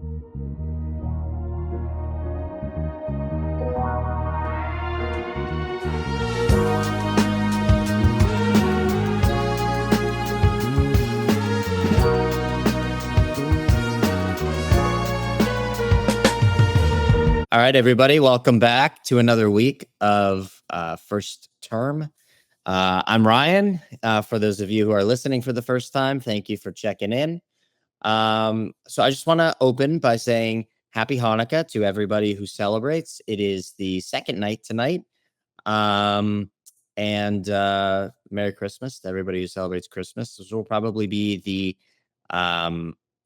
All right, everybody, welcome back to another week of First Term. I'm Ryan. For those of you who are listening for the first time, thank you for checking in. So I just want to open by saying Happy Hanukkah to everybody who celebrates. It is the second night tonight. And Merry Christmas to everybody who celebrates Christmas. This will probably be the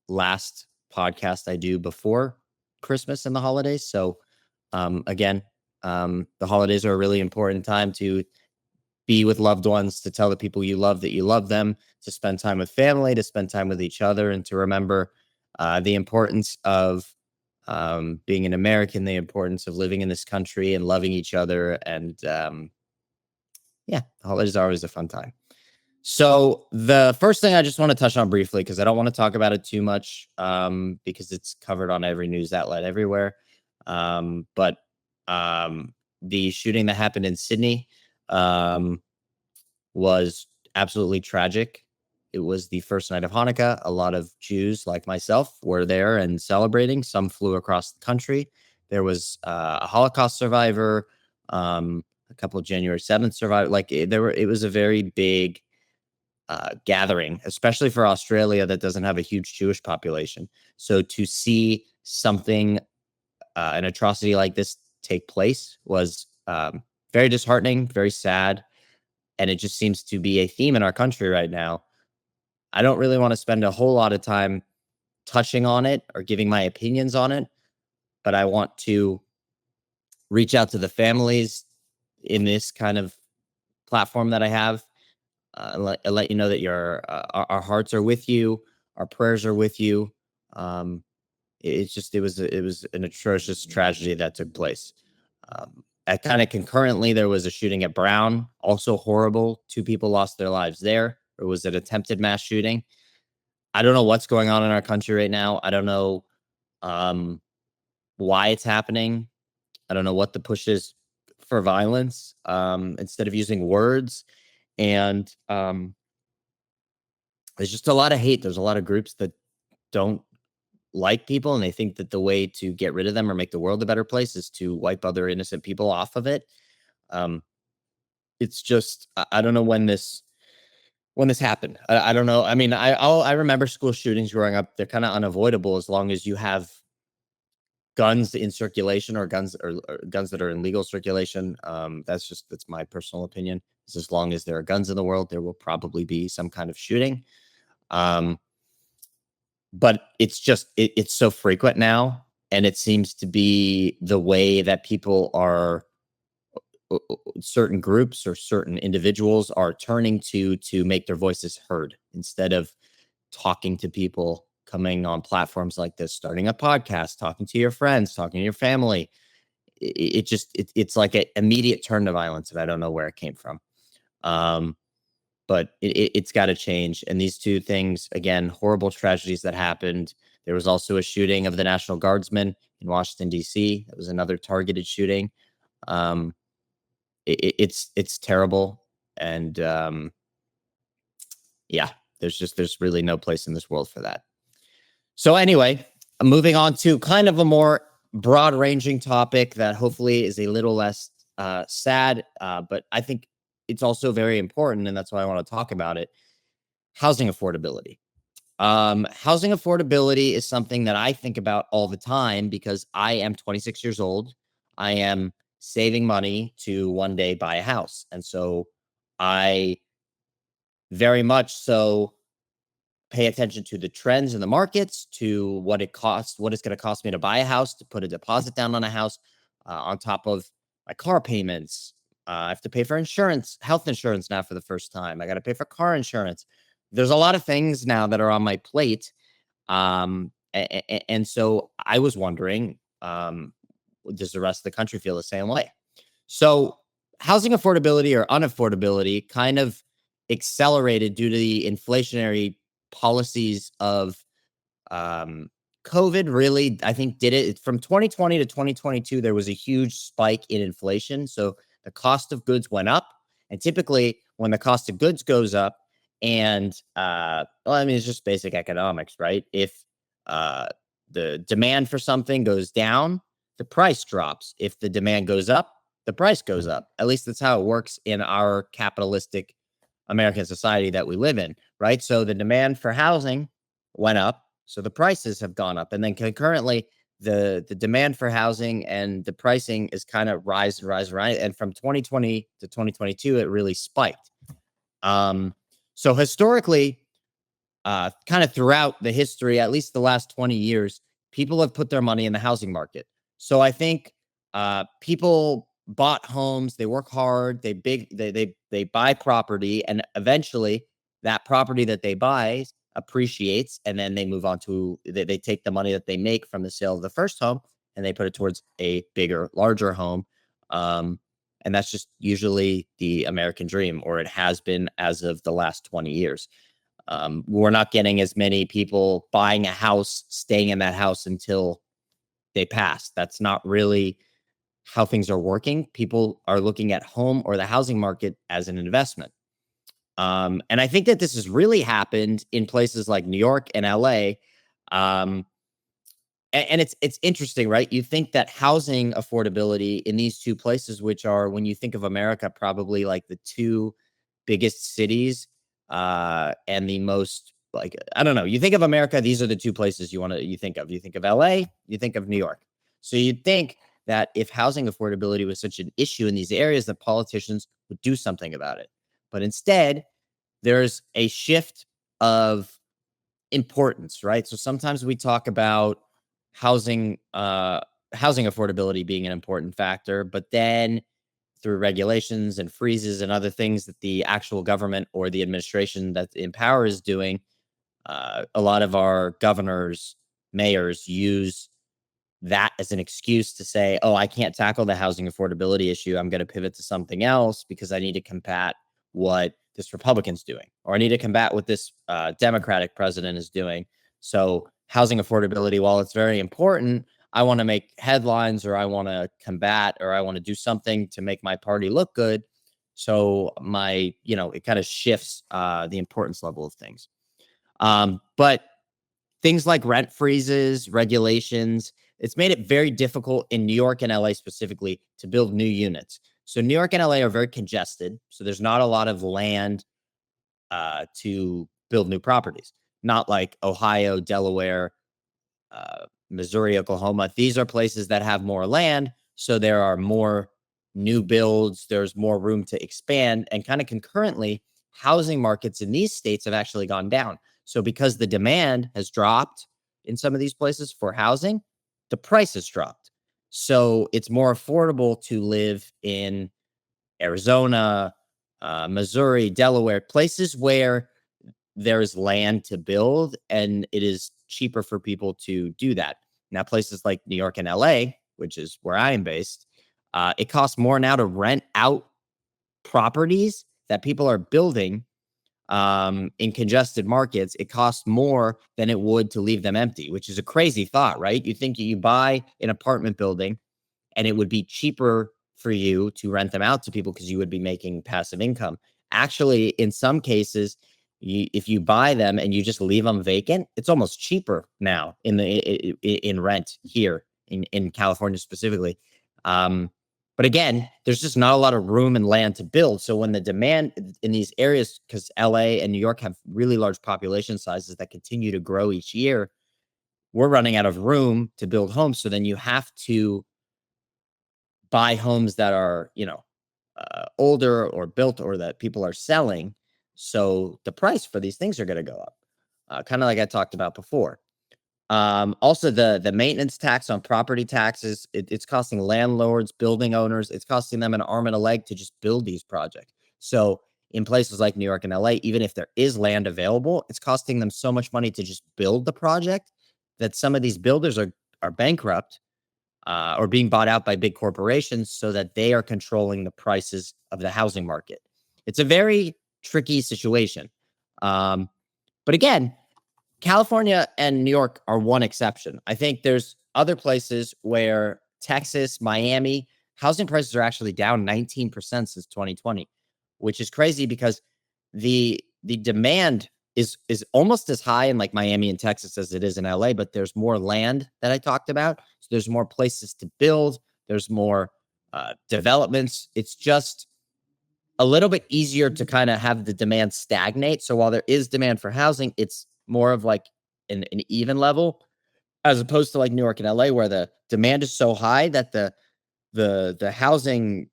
last podcast I do before Christmas and the holidays. So again, the holidays are a really important time to be with loved ones, to tell the people you love that you love them, to spend time with family, to spend time with each other, and to remember the importance of being an American, the importance of living in this country and loving each other. And yeah, the holidays are always a fun time. So the first thing I just want to touch on briefly, because I don't want to talk about it too much, because it's covered on every news outlet everywhere. But the shooting that happened in Sydney was absolutely tragic. It was the first night of Hanukkah. A lot of Jews, like myself, were there and celebrating. Some flew across the country. There was a Holocaust survivor, a couple of January 7th survivors. It was a very big gathering, especially for Australia that doesn't have a huge Jewish population. So to see something, an atrocity like this take place was very disheartening, very sad. And it just seems to be a theme in our country right now. I don't really want to spend a whole lot of time touching on it or giving my opinions on it, but I want to reach out to the families in this kind of platform that I have. Let you know that our hearts are with you, our prayers are with you. It was an atrocious tragedy that took place. Kind of concurrently, there was a shooting at Brown, also horrible. 2 people lost their lives there. It was an attempted mass shooting. I don't know what's going on in our country right now. I don't know why it's happening. I don't know what the push is for violence, instead of using words. And there's just a lot of hate. There's a lot of groups that don't like people, and they think that the way to get rid of them or make the world a better place is to wipe other innocent people off of it. It's just I don't know when this happened. I don't know. I mean, I remember school shootings growing up. They're kind of unavoidable as long as you have guns in circulation, or guns that are in legal circulation. That's my personal opinion. As long as there are guns in the world, there will probably be some kind of shooting. But it's just it's so frequent now, and it seems to be the way that people are, certain groups or certain individuals are turning to make their voices heard, instead of talking to people, coming on platforms like this, starting a podcast, talking to your friends, talking to your family. It's like an immediate turn to violence, and I don't know where it came from. But it's got to change. And these 2 things, again, horrible tragedies that happened. There was also a shooting of the National Guardsman in Washington, D.C. That was another targeted shooting. It's terrible. And yeah, there's really no place in this world for that. So anyway, moving on to kind of a more broad ranging topic that hopefully is a little less sad, but I think it's also very important, and that's why I want to talk about it. Housing affordability. Housing affordability is something that I think about all the time, because I am 26 years old. I am saving money to one day buy a house. And so I very much so pay attention to the trends in the markets, to what it's going to cost me to buy a house, to put a deposit down on a house, on top of my car payments. I have to pay for insurance, health insurance now for the first time. I got to pay for car insurance. There's a lot of things now that are on my plate. And so I was wondering, does the rest of the country feel the same way? So housing affordability or unaffordability kind of accelerated due to the inflationary policies of COVID really, I think, did it. From 2020 to 2022. There was a huge spike in inflation. So the cost of goods went up. And typically, when the cost of goods goes up, and well, I mean, it's just basic economics, right? If uh, the demand for something goes down, the price drops. If the demand goes up, the price goes up. At least that's how it works in our capitalistic American society that we live in, right? So the demand for housing went up, so the prices have gone up, and then concurrently, the demand for housing and the pricing is kind of rise and rise and rise. And from 2020 to 2022, it really spiked. Um, so historically, kind of throughout the history, at least the last 20 years, people have put their money in the housing market. So I think people bought homes, they work hard, they buy property, and eventually that property that they buy appreciates, and then they move on to they take the money that they make from the sale of the first home and they put it towards a bigger, larger home. Um, and that's just usually the American dream, or it has been as of the last 20 years. We're not getting as many people buying a house, staying in that house until they pass. That's not really how things are working. People are looking at home or the housing market as an investment. And I think that this has really happened in places like New York and LA. Um, and it's interesting, right? You think that housing affordability in these two places, which are, when you think of America, probably like the two biggest cities, and the most, like, I don't know. You think of America, these are the two places you think of. You think of LA, you think of New York. So you'd think that if housing affordability was such an issue in these areas, that politicians would do something about it. But instead, there's a shift of importance, right? So sometimes we talk about housing housing affordability being an important factor, but then through regulations and freezes and other things that the actual government or the administration that's in power is doing, a lot of our governors, mayors use that as an excuse to say, oh, I can't tackle the housing affordability issue. I'm going to pivot to something else because I need to combat what this Republican's doing, or I need to combat what this Democratic president is doing. So, housing affordability, while it's very important, I want to make headlines, or I want to combat, or I want to do something to make my party look good. So, it kind of shifts the importance level of things. But things like rent freezes, regulations, it's made it very difficult in New York and LA specifically to build new units. So New York and LA are very congested. So there's not a lot of land to build new properties. Not like Ohio, Delaware, Missouri, Oklahoma. These are places that have more land. So there are more new builds. There's more room to expand. And kind of concurrently, housing markets in these states have actually gone down. So because the demand has dropped in some of these places for housing, the price has dropped. So it's more affordable to live in Arizona, Missouri, Delaware, places where there's land to build, and it is cheaper for people to do that. Now, places like New York and LA, which is where I am based, it costs more now to rent out properties that people are building in congested markets. It costs more than it would to leave them empty, which is a crazy thought, right? You think you buy an apartment building and it would be cheaper for you to rent them out to people because you would be making passive income. Actually, in some cases, if you buy them and you just leave them vacant, it's almost cheaper now in rent here in California specifically. But again, there's just not a lot of room and land to build. So when the demand in these areas, because LA and New York have really large population sizes that continue to grow each year, we're running out of room to build homes. So then you have to buy homes that are, older or built, or that people are selling. So the price for these things are going to go up, kind of like I talked about before. Also, the maintenance tax on property taxes, it's costing landlords, building owners, it's costing them an arm and a leg to just build these projects. So in places like New York and LA, even if there is land available, it's costing them so much money to just build the project that some of these builders are bankrupt, or being bought out by big corporations so that they are controlling the prices of the housing market. It's a very tricky situation. But again, California and New York are one exception. I think there's other places where Texas, Miami, housing prices are actually down 19% since 2020, which is crazy because the demand is almost as high in like Miami and Texas as it is in LA, but there's more land that I talked about. So there's more places to build, there's more developments. It's just a little bit easier to kind of have the demand stagnate. So while there is demand for housing, it's more of like an even level as opposed to like New York and LA where the demand is so high that the housing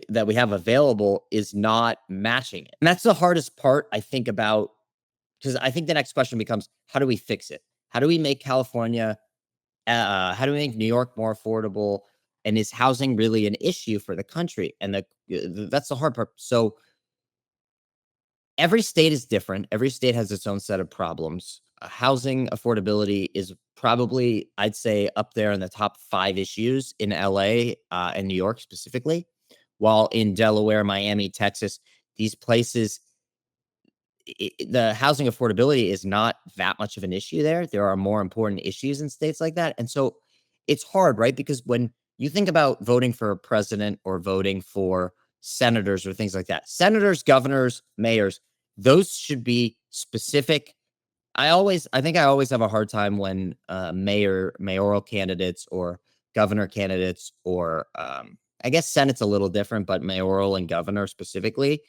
that we have available is not matching it. And that's the hardest part I think about because I think the next question becomes how do we fix it? How do we make California how do we make New York more affordable? And is housing really an issue for the country? And that's the hard part. So every state is different. Every state has its own set of problems. Housing affordability is probably, I'd say, up there in the top 5 issues in LA and New York specifically. While in Delaware, Miami, Texas, these places, the housing affordability is not that much of an issue there. There are more important issues in states like that. And so it's hard, right? Because when you think about voting for a president or voting for senators or things like that, senators, governors, mayors, those should be specific. I think I always have a hard time when mayoral candidates or governor candidates or I guess Senate's a little different, but mayoral and governor specifically,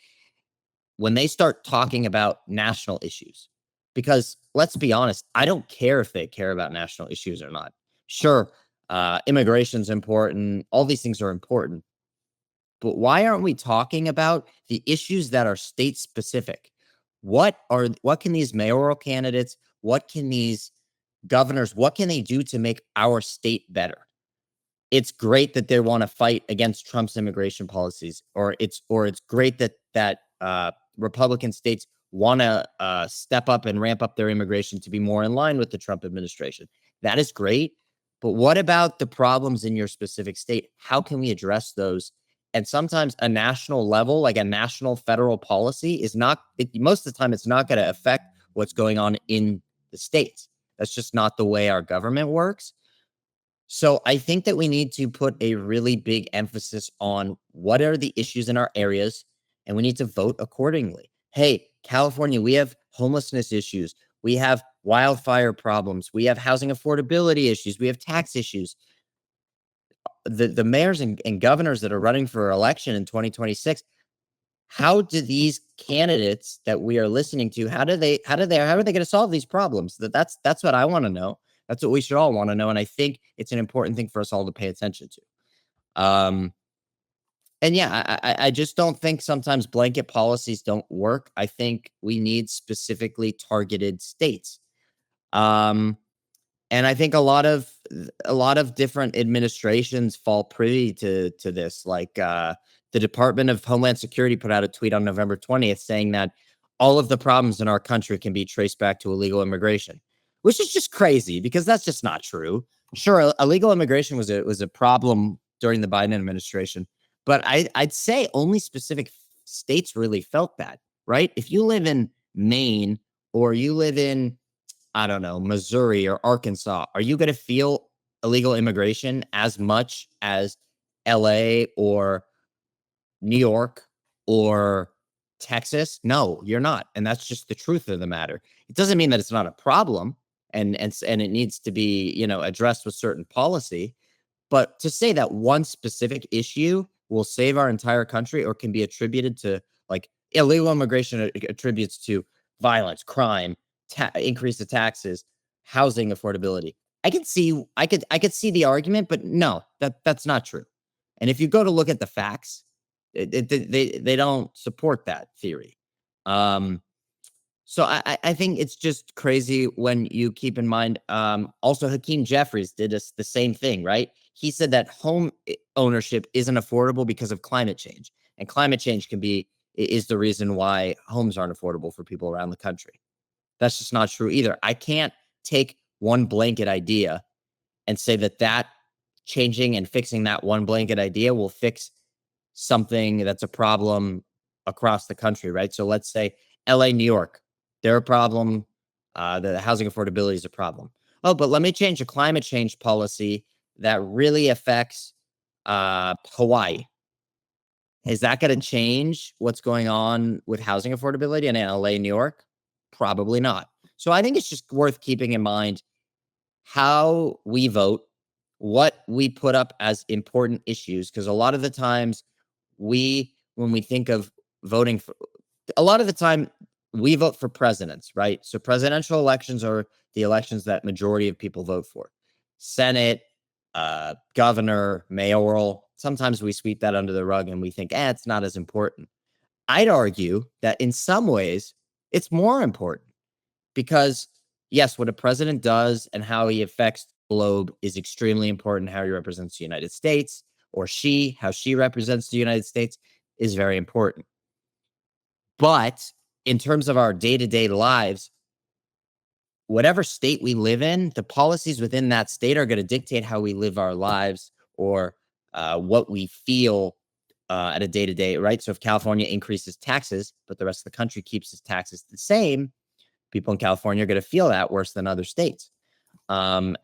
when they start talking about national issues. Because let's be honest, I don't care if they care about national issues or not. Sure, immigration's important, all these things are important. But why aren't we talking about the issues that are state specific? What can these mayoral candidates, what can these governors, what can they do to make our state better? It's great that they want to fight against Trump's immigration policies, or it's great that Republican states want to step up and ramp up their immigration to be more in line with the Trump administration. That is great, but what about the problems in your specific state? How can we address those? And sometimes a national level, like a national federal policy, is not. Most of the time, it's not going to affect what's going on in the states. That's just not the way our government works. So I think that we need to put a really big emphasis on what are the issues in our areas, and we need to vote accordingly. Hey, California, we have homelessness issues. We have wildfire problems. We have housing affordability issues. We have tax issues. The mayors and governors that are running for election in 2026, how do these candidates that we are listening to, how are they going to solve these problems? That's what I want to know. That's what we should all want to know. And I think it's an important thing for us all to pay attention to. And yeah, I just don't think sometimes blanket policies don't work. I think we need specifically targeted states. Um, and I think a lot of different administrations fall privy to this. Like the Department of Homeland Security put out a tweet on November 20th saying that all of the problems in our country can be traced back to illegal immigration, which is just crazy because that's just not true. Sure, illegal immigration was a problem during the Biden administration, but I'd say only specific states really felt that, right? If you live in Maine or you live in I don't know, Missouri or Arkansas, are you going to feel illegal immigration as much as LA or New York or Texas? No, you're not. And that's just the truth of the matter. It doesn't mean that it's not a problem and it needs to be, addressed with certain policy. But to say that one specific issue will save our entire country or can be attributed to like illegal immigration attributes to violence, crime, increase of taxes, housing affordability. I could see the argument, but no, that's not true. And if you go to look at the facts, they don't support that theory. Um, so I think it's just crazy when you keep in mind. Also, Hakeem Jeffries did the same thing, right? He said that home ownership isn't affordable because of climate change, and climate change is the reason why homes aren't affordable for people around the country. That's just not true either. I can't take one blanket idea and say that changing and fixing that one blanket idea will fix something that's a problem across the country, right? So let's say LA, New York, they're a problem. The housing affordability is a problem. Oh, but let me change a climate change policy that really affects Hawaii. Is that going to change what's going on with housing affordability in LA, New York? Probably not. So I think it's just worth keeping in mind how we vote, what we put up as important issues, because a lot of the times when we think of voting for, a lot of the time we vote for presidents, right? So presidential elections are the elections that majority of people vote for. Senate, governor, mayoral. Sometimes we sweep that under the rug and we think, it's not as important. I'd argue that in some ways it's more important because, yes, what a president does and how he affects the globe is extremely important. How he represents the United States, or how she represents the United States, is very important. But in terms of our day-to-day lives, whatever state we live in, the policies within that state are going to dictate how we live our lives, or what we feel at a day-to-day, right? So if California increases taxes, but the rest of the country keeps its taxes the same, people in California are going to feel that worse than other states. And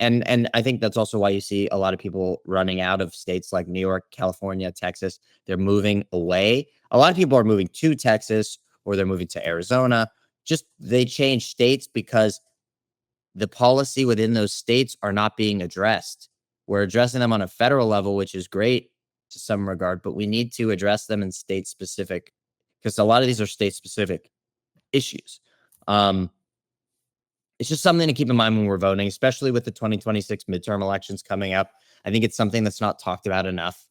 I think that's also why you see a lot of people running out of states like New York, California, Texas. They're moving away. A lot of people are moving to Texas, or they're moving to Arizona. Just they change states because the policy within those states are not being addressed. We're addressing them on a federal level, which is great to some regard, but we need to address them in state specific, because a lot of these are state specific issues. It's just something to keep in mind when we're voting, especially with the 2026 midterm elections coming up. I think it's something that's not talked about enough.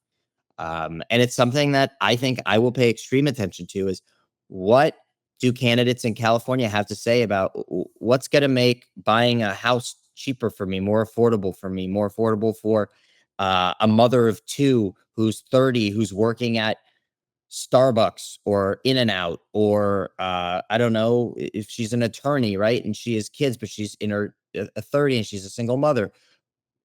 And it's something that I think I will pay extreme attention to, is what do candidates in California have to say about what's going to make buying a house cheaper for me, more affordable for me, more affordable for a mother of two who's 30, who's working at Starbucks or In and Out, or I don't know if she's an attorney, right? And she has kids, but she's in her 30 and she's a single mother.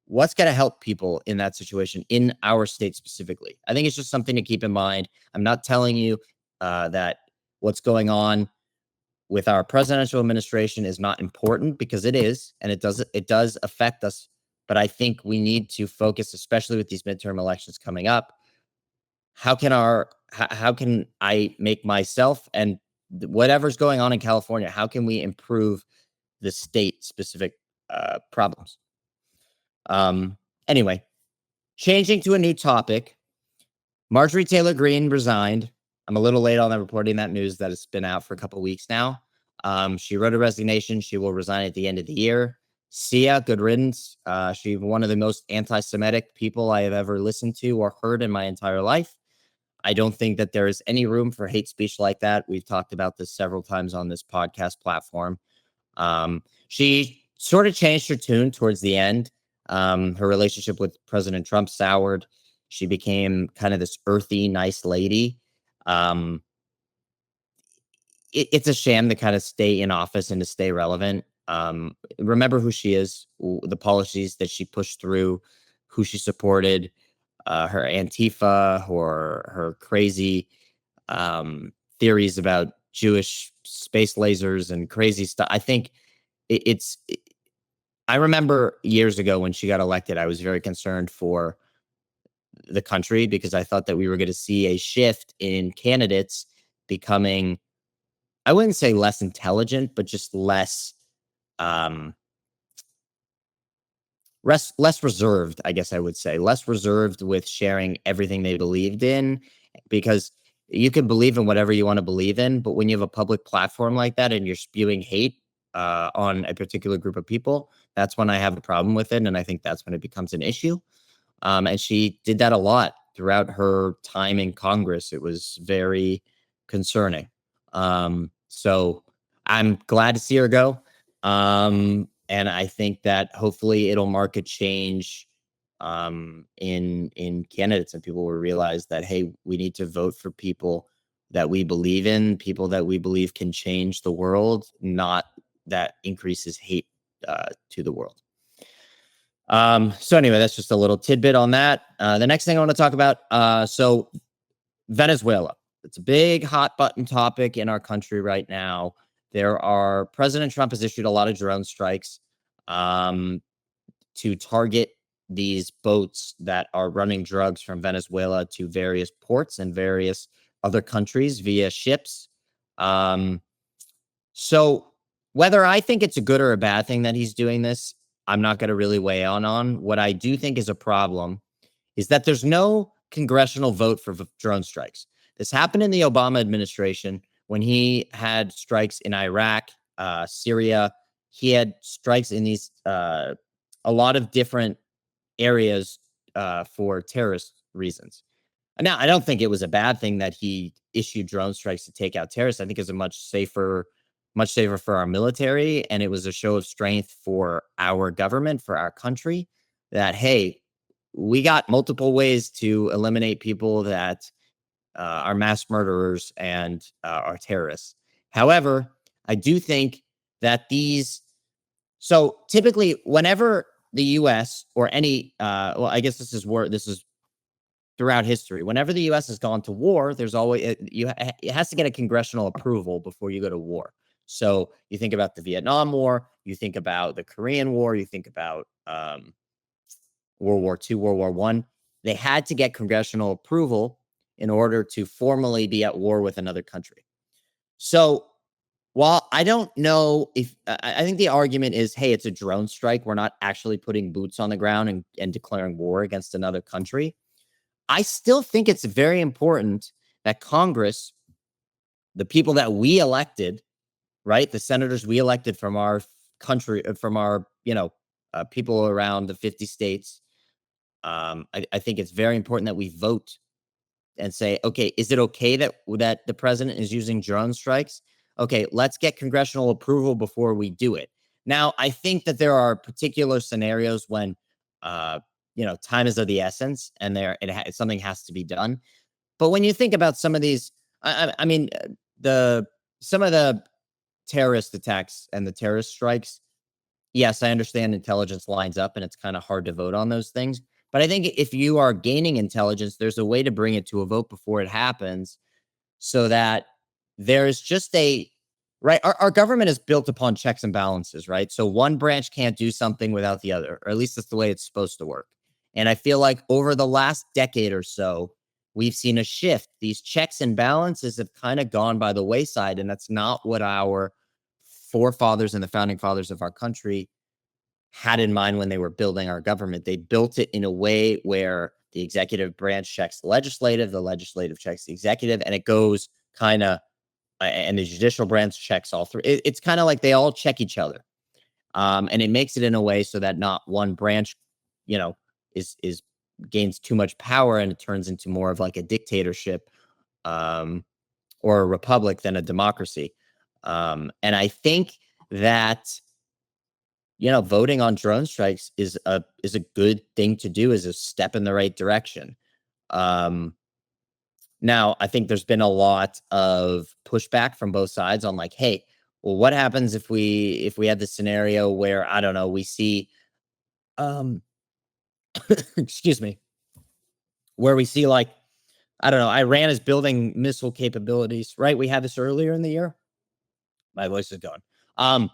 What's going to help people in that situation in our state specifically? I think it's just something to keep in mind. I'm not telling you that what's going on with our presidential administration is not important, because it is, and it does affect us. But I think we need to focus, especially with these midterm elections coming up. How can I make myself and whatever's going on in California, how can we improve the state specific problems? Anyway, changing to a new topic. Marjorie Taylor Greene resigned. I'm a little late on reporting that news, that it's been out for a couple of weeks now. She wrote a resignation. She will resign at the end of the year. See ya, good riddance. She's one of the most anti-Semitic people I have ever listened to or heard in my entire life. I don't think that there is any room for hate speech like that. We've talked about this several times on this podcast platform. She sort of changed her tune towards the end. Her relationship with President Trump soured. She became kind of this earthy, nice lady. It's a shame to kind of stay in office and to stay relevant. Remember who she is, the policies that she pushed through, who she supported, her Antifa, or her crazy theories about Jewish space lasers and crazy stuff. I think I remember years ago when she got elected, I was very concerned for the country, because I thought that we were going to see a shift in candidates becoming, I wouldn't say less intelligent, but just um, less reserved, I guess I would say, less reserved with sharing everything they believed in, because you can believe in whatever you want to believe in, but when you have a public platform like that and you're spewing hate on a particular group of people, that's when I have a problem with it, and I think that's when it becomes an issue. And she did that a lot throughout her time in Congress. It was very concerning. So I'm glad to see her go. And I think that hopefully it'll mark a change in candidates, and people will realize that, hey, we need to vote for people that we believe in, people that we believe can change the world, not that increases hate to the world. So anyway, that's just a little tidbit on that. The next thing I want to talk about, so Venezuela. It's a big hot button topic in our country right now. President Trump has issued a lot of drone strikes um, to target these boats that are running drugs from Venezuela to various ports and various other countries via ships. Um, so whether I think it's a good or a bad thing that he's doing this, I'm not going to really weigh on. What I do think is a problem is that there's no congressional vote for drone strikes. This happened in the Obama administration when he had strikes in Iraq, Syria. He had strikes in these a lot of different areas for terrorist reasons. Now, I don't think it was a bad thing that he issued drone strikes to take out terrorists. I think it's a much safer for our military, and it was a show of strength for our government, for our country. That hey, we got multiple ways to eliminate people that are mass murderers and are terrorists. However, I do think that so typically, whenever the U.S. or any, well, I guess this is throughout history. Whenever the U.S. has gone to war, there's always it has to get a congressional approval before you go to war. So you think about the Vietnam War, you think about the Korean War, you think about World War II, World War I. They had to get congressional approval in order to formally be at war with another country. So while I don't know if I think the argument is, hey, it's a drone strike. We're not actually putting boots on the ground and declaring war against another country. I still think it's very important that Congress, the people that we elected, right, the senators we elected from our country, from our, people around the 50 states, I think it's very important that we vote and say, okay, is it okay that the president is using drone strikes? Okay, let's get congressional approval before we do it. Now, I think that there are particular scenarios when, time is of the essence, and something has to be done. But when you think about some of these, I mean, some of the terrorist attacks and the terrorist strikes, yes, I understand intelligence lines up and it's kind of hard to vote on those things. But I think if you are gaining intelligence, there's a way to bring it to a vote before it happens so that there's just right. Our government is built upon checks and balances, right? So one branch can't do something without the other, or at least that's the way it's supposed to work. And I feel like over the last decade or so, we've seen a shift. These checks and balances have kind of gone by the wayside, and that's not what our forefathers and the founding fathers of our country had in mind when they were building our government. They built it in a way where the executive branch checks the legislative checks the executive, and it goes kind of, and the judicial branch checks all three. It's kind of like they all check each other, and it makes it in a way so that not one branch, is gains too much power and it turns into more of like a dictatorship, or a republic than a democracy. And I think that voting on drone strikes is a good thing to do, is a step in the right direction. Um, Now, I think there's been a lot of pushback from both sides on like, hey, well, what happens if we have this scenario where I don't know, we see, um, excuse me, where we see like I don't know, Iran is building missile capabilities, right? We had this earlier in the year. My voice is gone. Um,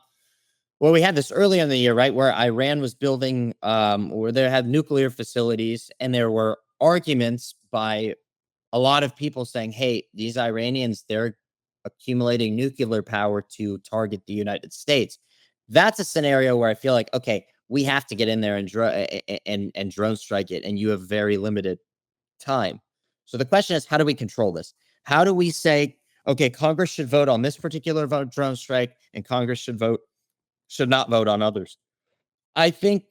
Well, we had this earlier in the year, right, where Iran was building, where they had nuclear facilities, and there were arguments by a lot of people saying, "Hey, these Iranians, they're accumulating nuclear power to target the United States." That's a scenario where I feel like, okay, we have to get in there and and drone strike it, and you have very limited time. So the question is, how do we control this? How do we say, okay, Congress should vote on this particular drone strike, and Congress should not vote on others? I think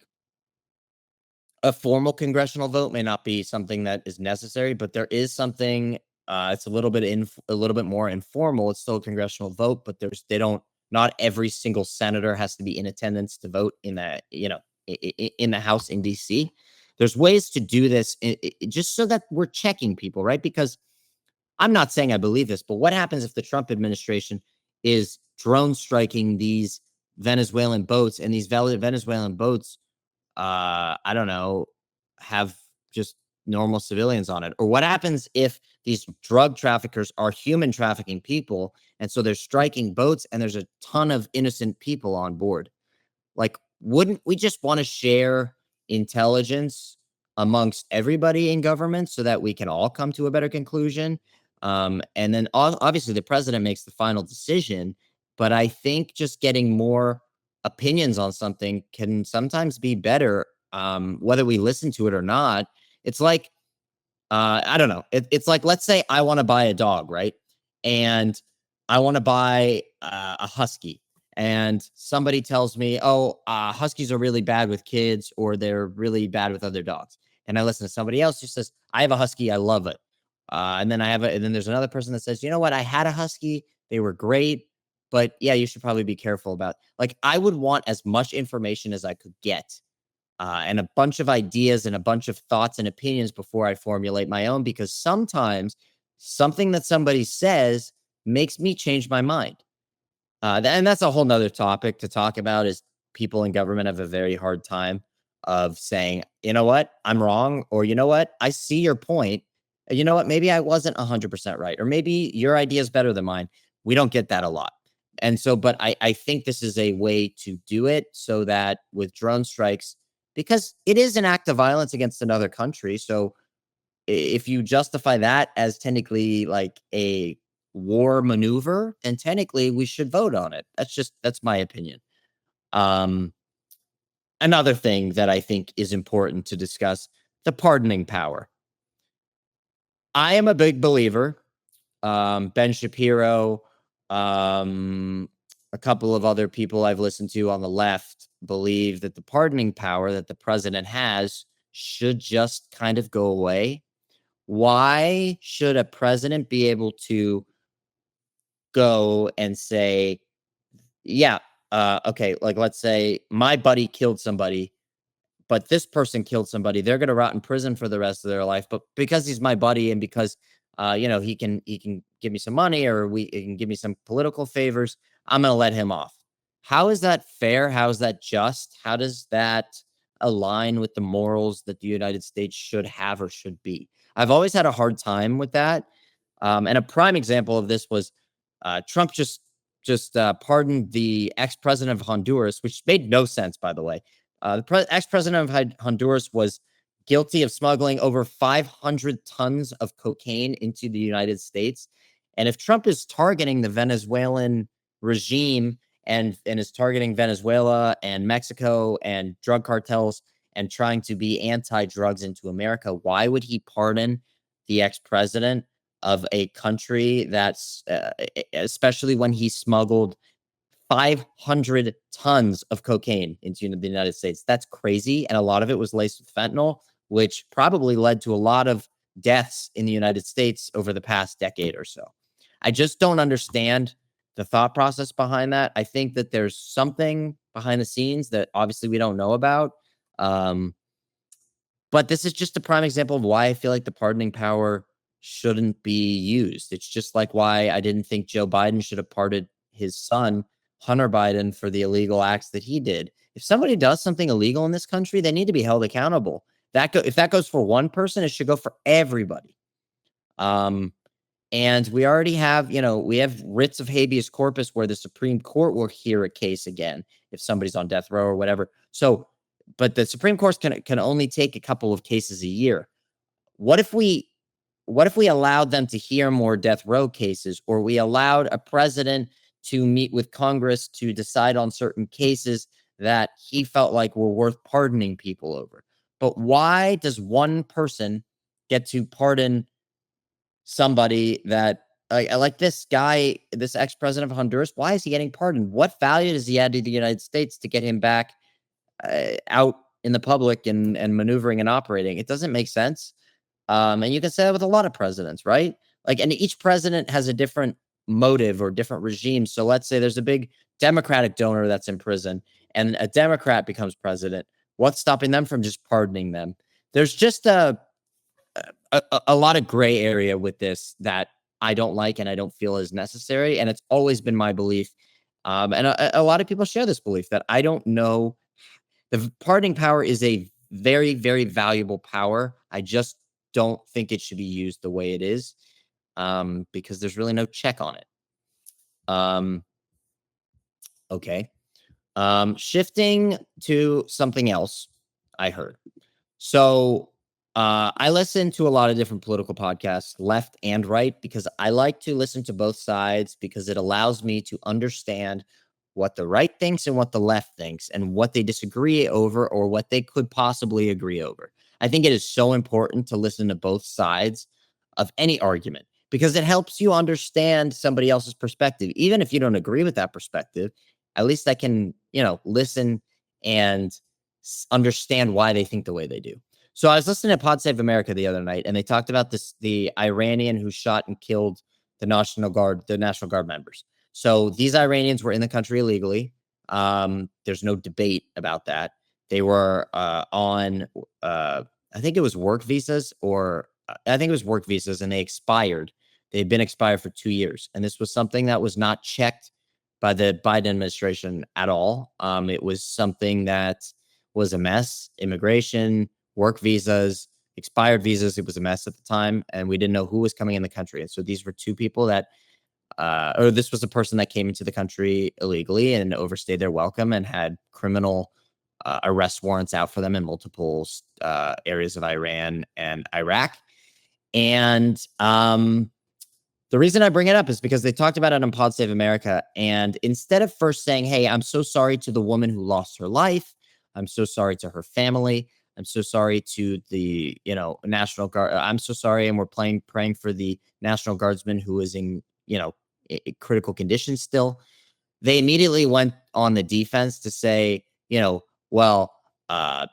a formal congressional vote may not be something that is necessary, but there is something. It's a little bit more informal. It's still a congressional vote, but they don't. Not every single senator has to be in attendance to vote in that. In the House in D.C. There's ways to do this, just so that we're checking people, right? Because I'm not saying I believe this, but what happens if the Trump administration is drone striking these Venezuelan boats, and these Venezuelan boats, I don't know, have just normal civilians on it? Or what happens if these drug traffickers are human trafficking people, and so they're striking boats and there's a ton of innocent people on board? Like, wouldn't we just want to share intelligence amongst everybody in government so that we can all come to a better conclusion? And then obviously the president makes the final decision, but I think just getting more opinions on something can sometimes be better, whether we listen to it or not. It's like I don't know. It's like, let's say I want to buy a dog, right? And I want to buy a husky, and somebody tells me, "Oh, huskies are really bad with kids, or they're really bad with other dogs." And I listen to somebody else who says, "I have a husky, I love it." And then there's another person that says, "You know what? I had a husky, they were great, but yeah, you should probably be careful about." Like, I would want as much information as I could get, and a bunch of ideas and a bunch of thoughts and opinions before I formulate my own, because sometimes something that somebody says makes me change my mind. And that's a whole nother topic to talk about, is people in government have a very hard time of saying, you know what, I'm wrong, or you know what, I see your point. You know what, maybe I wasn't 100% right, or maybe your idea is better than mine. We don't get that a lot. And so, but I think this is a way to do it so that with drone strikes, because it is an act of violence against another country. So if you justify that as technically like a war maneuver, then technically we should vote on it. That's my opinion. Um, Another thing that I think is important to discuss, the pardoning power. I am a big believer. Ben Shapiro, um, a couple of other people I've listened to on the left believe that the pardoning power that the president has should just kind of go away. Why should a president be able to go and say, yeah, okay, like let's say my buddy killed somebody, but this person killed somebody, they're going to rot in prison for the rest of their life. But because he's my buddy, and because he can give me some money, or he can give me some political favors, I'm going to let him off. How is that fair? How is that just? How does that align with the morals that the United States should have or should be? I've always had a hard time with that. And a prime example of this was Trump just pardoned the ex-president of Honduras, which made no sense, by the way. The ex-president of Honduras was guilty of smuggling over 500 tons of cocaine into the United States. And if Trump is targeting the Venezuelan regime, and is targeting Venezuela and Mexico and drug cartels, and trying to be anti-drugs into America, why would he pardon the ex-president of a country that's, especially when he smuggled 500 tons of cocaine into the United States? That's crazy. And a lot of it was laced with fentanyl, which probably led to a lot of deaths in the United States over the past decade or so. I just don't understand the thought process behind that. I think that there's something behind the scenes that obviously we don't know about. Um, but this is just a prime example of why I feel like the pardoning power shouldn't be used. It's just like why I didn't think Joe Biden should have pardoned his son, Hunter Biden, for the illegal acts that he did. If somebody does something illegal in this country, they need to be held accountable. If that goes for one person, it should go for everybody. Um, and we already have, we have writs of habeas corpus where the Supreme Court will hear a case again if somebody's on death row or whatever. So, but the Supreme Court can only take a couple of cases a year. What if we allowed them to hear more death row cases, or we allowed a president to meet with Congress to decide on certain cases that he felt like were worth pardoning people over? But why does one person get to pardon somebody that, like this guy, this ex-president of Honduras? Why is he getting pardoned? What value does he add to the United States to get him back out in the public and maneuvering and operating? It doesn't make sense. And you can say that with a lot of presidents, right? Like, and each president has a different motive or different regime. So let's say there's a big Democratic donor that's in prison, and a Democrat becomes president. What's stopping them from just pardoning them? There's just a lot of gray area with this that I don't like and I don't feel is necessary. And it's always been my belief. And a lot of people share this belief that I don't know. The pardoning power is a very, very valuable power. I just don't think it should be used the way it is, because there's really no check on it. Um, okay. Shifting to something else I heard. So I listen to a lot of different political podcasts, left and right, because I like to listen to both sides because it allows me to understand what the right thinks and what the left thinks and what they disagree over or what they could possibly agree over. I think it is so important to listen to both sides of any argument because it helps you understand somebody else's perspective. Even if you don't agree with that perspective, at least I can, listen and understand why they think the way they do. So I was listening to Pod Save America the other night, and they talked about the Iranian who shot and killed the National Guard members. So these Iranians were in the country illegally. There's no debate about that. They were on, I think it was work visas, and they expired. They had been expired for 2 years, and this was something that was not checked by the Biden administration at all. It was something that was a mess. Immigration, work visas, expired visas. It was a mess at the time, and we didn't know who was coming in the country. And so these were two people that, or this was a person that came into the country illegally and overstayed their welcome and had criminal arrest warrants out for them in multiple areas of Iran and Iraq. And the reason I bring it up is because they talked about it on Pod Save America. And instead of first saying, hey, I'm so sorry to the woman who lost her life, I'm so sorry to her family, I'm so sorry to the, National Guard, I'm so sorry, and we're praying for the National Guardsman who is in, critical condition still. They immediately went on the defense to say, well,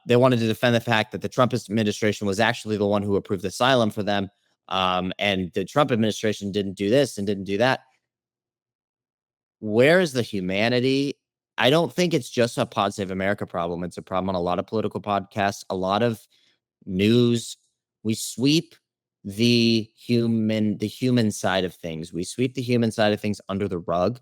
they wanted to defend the fact that the Trump administration was actually the one who approved asylum for them. And the Trump administration didn't do this and didn't do that. Where is the humanity? I don't think it's just a Pod Save America problem. It's a problem on a lot of political podcasts, a lot of news. We sweep the human side of things. We sweep the human side of things under the rug.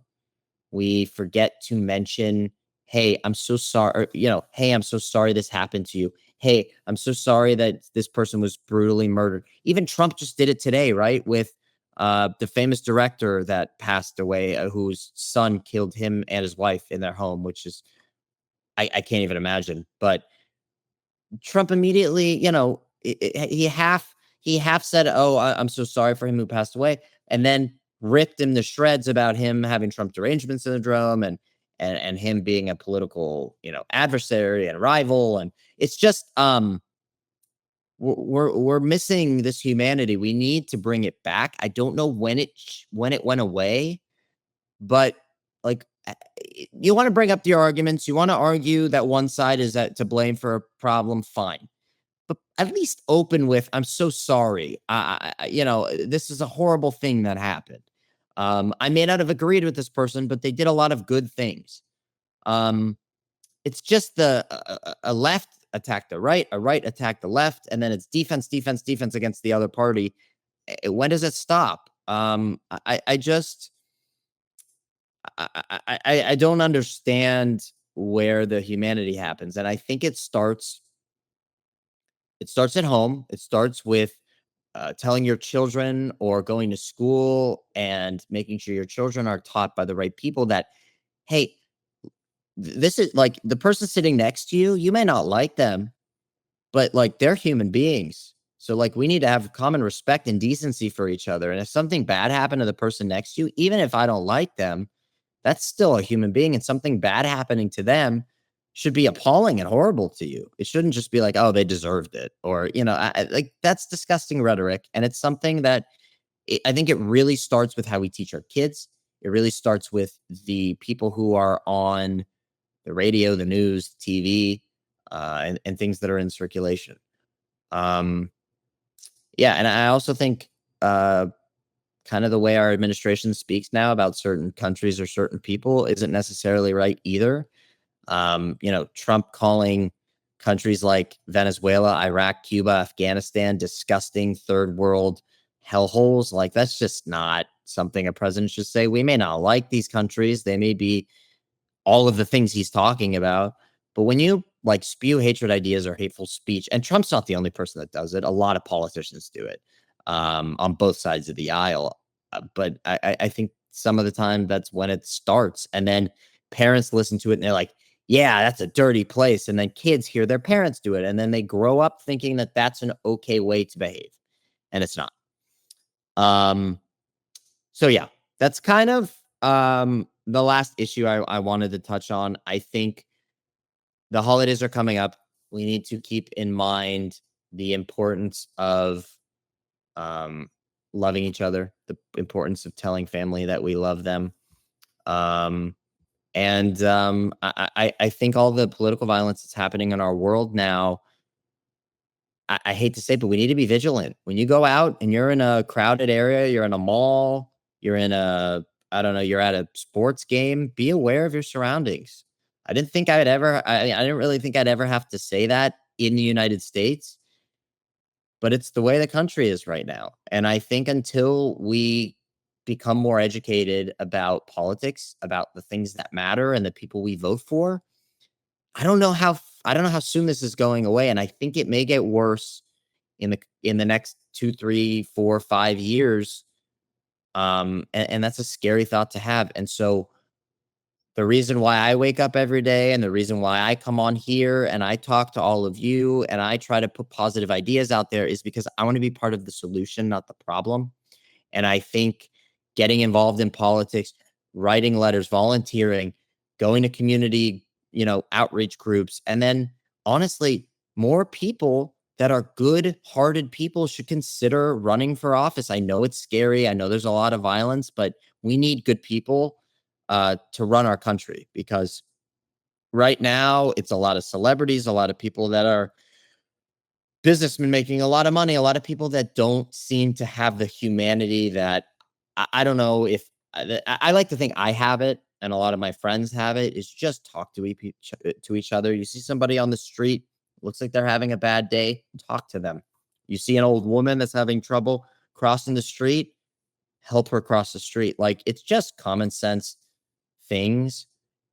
We forget to mention, hey, I'm so sorry, hey, I'm so sorry this happened to you. Hey, I'm so sorry that this person was brutally murdered. Even Trump just did it today, right? With the famous director that passed away, whose son killed him and his wife in their home, which is, I can't even imagine. But Trump immediately, he half said, "Oh, I'm so sorry for him who passed away," and then ripped him to shreds about him having Trump derangement syndrome and him being a political, adversary and rival, and it's just we're missing this humanity. We need to bring it back. I don't know when it went away, but like you want to bring up your arguments, you want to argue that one side is to blame for a problem, fine, but at least open with, I'm so sorry. This is a horrible thing that happened. I may not have agreed with this person, but they did a lot of good things. It's just a left attack the right, a right attack the left, and then it's defense, defense, defense against the other party. When does it stop? I just I don't understand where the humanity happens, and I think it starts at home. It starts with telling your children or going to school and making sure your children are taught by the right people that, hey, this is like the person sitting next to you. You may not like them, but like they're human beings. So like we need to have common respect and decency for each other. And if something bad happened to the person next to you, even if I don't like them, that's still a human being, and something bad happening to them should be appalling and horrible to you. It shouldn't just be like, oh, they deserved it, or like that's disgusting rhetoric, and it's something that I think it really starts with how we teach our kids. It really starts with the people who are on the radio, the news, TV, and things that are in circulation. Um, yeah, and I also think kind of the way our administration speaks now about certain countries or certain people isn't necessarily right either. Trump calling countries like Venezuela, Iraq, Cuba, Afghanistan disgusting third world hellholes. Like that's just not something a president should say. We may not like these countries. They may be all of the things he's talking about. But when you like spew hatred ideas or hateful speech. And Trump's not the only person that does it. A lot of politicians do it on both sides of the aisle. But I think some of the time that's when it starts. And then parents listen to it and they're like, yeah, that's a dirty place. And then kids hear their parents do it. And then they grow up thinking that that's an okay way to behave. And it's not. So yeah, that's kind of the last issue I wanted to touch on. I think the holidays are coming up. We need to keep in mind the importance of um, loving each other, the importance of telling family that we love them. Um, I think all the political violence that's happening in our world now, I hate to say it, but we need to be vigilant. When you go out and you're in a crowded area, you're in a mall, you're in a, I don't know, you're at a sports game, be aware of your surroundings. I didn't really think I'd ever have to say that in the United States, but it's the way the country is right now. And I think until we become more educated about politics, about the things that matter and the people we vote for, I don't know how soon this is going away. And I think it may get worse in the next 2, 3, 4, 5 years. And that's a scary thought to have. And so the reason why I wake up every day and the reason why I come on here and I talk to all of you and I try to put positive ideas out there is because I want to be part of the solution, not the problem. And I think getting involved in politics, writing letters, volunteering, going to community, outreach groups, and then honestly, more people that are good-hearted people should consider running for office. I know it's scary. I know there's a lot of violence, but we need good people to run our country because right now it's a lot of celebrities, a lot of people that are businessmen making a lot of money, a lot of people that don't seem to have the humanity that I don't know if I like to think I have it and a lot of my friends have it is just talk to each other. You see somebody on the street, looks like they're having a bad day, talk to them. You see an old woman that's having trouble crossing the street, help her cross the street. Like it's just common sense things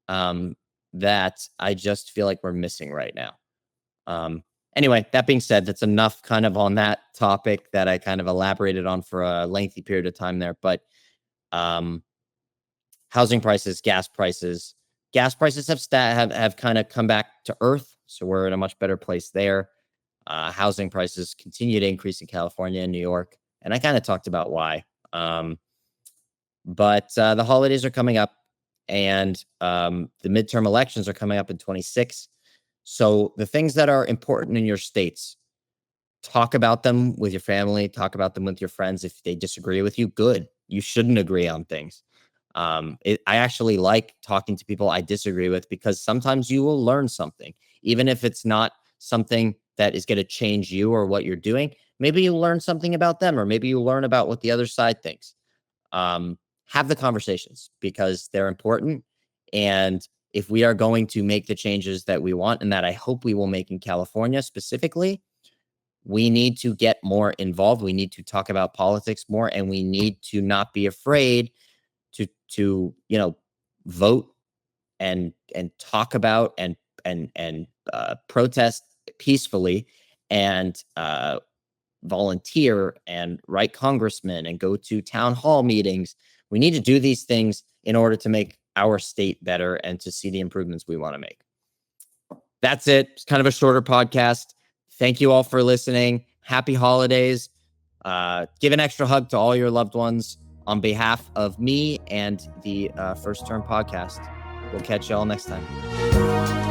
um, that I just feel like we're missing right now. Anyway, that being said, that's enough kind of on that topic that I kind of elaborated on for a lengthy period of time there. But um, housing prices, gas prices have kind of come back to earth, so we're in a much better place there. Housing prices continue to increase in California and New York, and I kind of talked about why. But the holidays are coming up, and the midterm elections are coming up in 26. So the things that are important in your states, talk about them with your family, talk about them with your friends. If they disagree with you, good. You shouldn't agree on things. I actually like talking to people I disagree with because sometimes you will learn something, even if it's not something that is going to change you or what you're doing. Maybe you learn something about them, or maybe you learn about what the other side thinks. Have the conversations because they're important. And if we are going to make the changes that we want and that I hope we will make in California specifically, we need to get more involved. We need to talk about politics more, and we need to not be afraid to vote and talk about and protest peacefully and volunteer and write congressmen and go to town hall meetings. We need to do these things in order to make our state better and to see the improvements we want to make. That's it. It's kind of a shorter podcast. Thank you all for listening. Happy holidays. Give an extra hug to all your loved ones on behalf of me and the First Term podcast. We'll catch you all next time.